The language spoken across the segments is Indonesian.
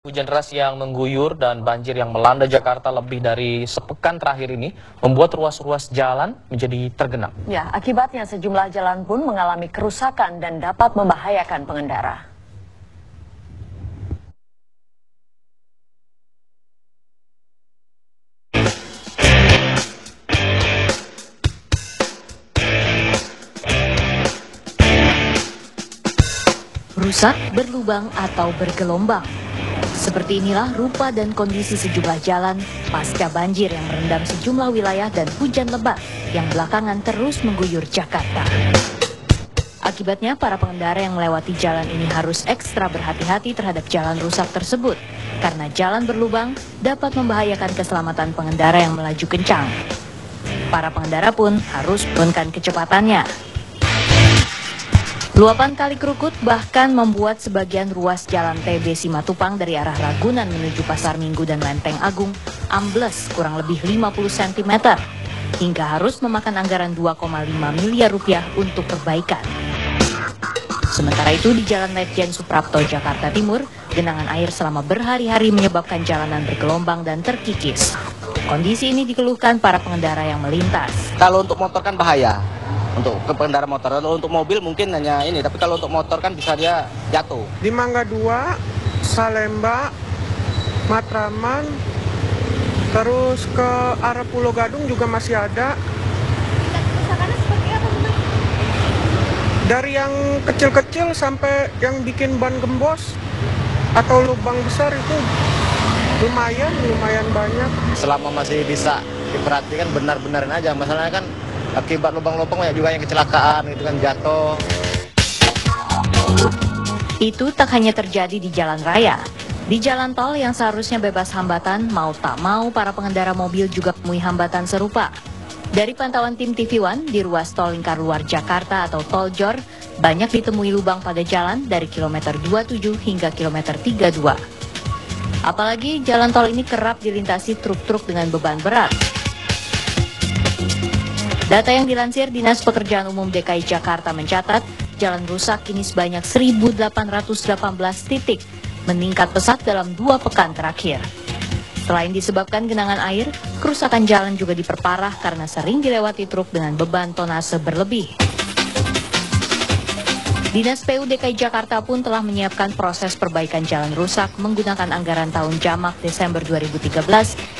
Hujan deras yang mengguyur dan banjir yang melanda Jakarta lebih dari sepekan terakhir ini membuat ruas-ruas jalan menjadi tergenang. Ya, akibatnya sejumlah jalan pun mengalami kerusakan dan dapat membahayakan pengendara. Rusak, berlubang, atau bergelombang. Seperti inilah rupa dan kondisi sejumlah jalan pasca banjir yang merendam sejumlah wilayah dan hujan lebat yang belakangan terus mengguyur Jakarta. Akibatnya, para pengendara yang melewati jalan ini harus ekstra berhati-hati terhadap jalan rusak tersebut, karena jalan berlubang dapat membahayakan keselamatan pengendara yang melaju kencang. Para pengendara pun harus menurunkan kecepatannya. Luapan Kali Krukut bahkan membuat sebagian ruas jalan TB Simatupang dari arah Ragunan menuju Pasar Minggu dan Lenteng Agung ambles kurang lebih 50 cm, hingga harus memakan anggaran 2,5 miliar rupiah untuk perbaikan. Sementara itu di Jalan Ledjen Suprapto, Jakarta Timur, genangan air selama berhari-hari menyebabkan jalanan bergelombang dan terkikis. Kondisi ini dikeluhkan para pengendara yang melintas. Kalau untuk motor kan bahaya. Untuk ke pengendara motor, kalau untuk mobil mungkin hanya ini, tapi kalau untuk motor kan bisa dia jatuh. Di Mangga 2, Salemba, Matraman, terus ke arah Pulau Gadung juga masih ada. Kerusakannya seperti apa, Bang? Dari yang kecil-kecil sampai yang bikin ban gembos atau lubang besar itu lumayan banyak. Selama masih bisa diperhatikan, benar-benarin aja. Masalahnya kan akibat lubang-lubang banyak juga yang kecelakaan, itu kan jatuh. Itu tak hanya terjadi di jalan raya. Di jalan tol yang seharusnya bebas hambatan, mau tak mau para pengendara mobil juga menemui hambatan serupa. Dari pantauan tim TV One, di ruas tol lingkar luar Jakarta atau Tol Jor, banyak ditemui lubang pada jalan dari kilometer 27 hingga kilometer 32. Apalagi jalan tol ini kerap dilintasi truk-truk dengan beban berat. Data yang dilansir Dinas Pekerjaan Umum DKI Jakarta mencatat, jalan rusak kini sebanyak 1.818 titik, meningkat pesat dalam 2 pekan terakhir. Selain disebabkan genangan air, kerusakan jalan juga diperparah karena sering dilewati truk dengan beban tonase berlebih. Dinas PU DKI Jakarta pun telah menyiapkan proses perbaikan jalan rusak menggunakan anggaran tahun jamak Desember 2013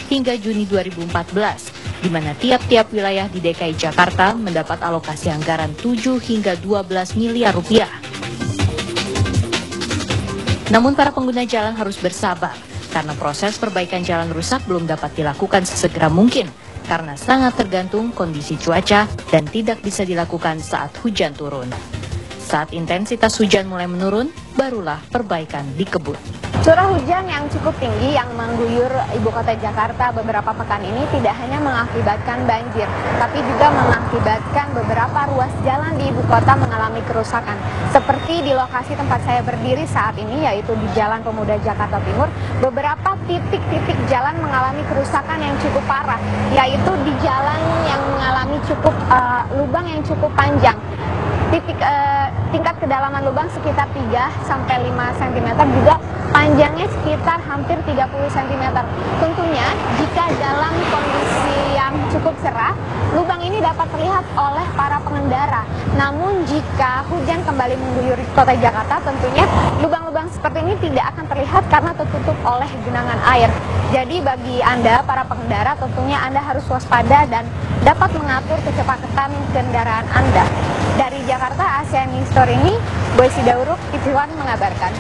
hingga Juni 2014. Di mana tiap-tiap wilayah di DKI Jakarta mendapat alokasi anggaran 7 hingga 12 miliar rupiah. Namun para pengguna jalan harus bersabar, karena proses perbaikan jalan rusak belum dapat dilakukan sesegera mungkin, karena sangat tergantung kondisi cuaca dan tidak bisa dilakukan saat hujan turun. Saat intensitas hujan mulai menurun, barulah perbaikan dikebut. Curah hujan yang cukup tinggi yang mengguyur ibu kota Jakarta beberapa pekan ini tidak hanya mengakibatkan banjir, tapi juga mengakibatkan beberapa ruas jalan di ibu kota mengalami kerusakan. Seperti di lokasi tempat saya berdiri saat ini, yaitu di Jalan Pemuda Jakarta Timur, beberapa titik-titik jalan mengalami kerusakan yang cukup parah, yaitu di jalan yang mengalami lubang yang cukup panjang. Tingkat kedalaman lubang sekitar 3-5 cm, juga panjangnya sekitar hampir 30 cm. Tentunya jika dalam kondisi yang cukup cerah, lubang ini dapat terlihat oleh para pengendara. Namun jika hujan kembali mengguyur kota Jakarta, tentunya lubang-lubang seperti ini tidak akan terlihat karena tertutup oleh genangan air. Jadi bagi Anda, para pengendara, tentunya Anda harus waspada dan dapat mengatur kecepatan kendaraan Anda. Dari Jakarta, ASEAN News Story ini, Boy Sidauruk, TV One mengabarkan.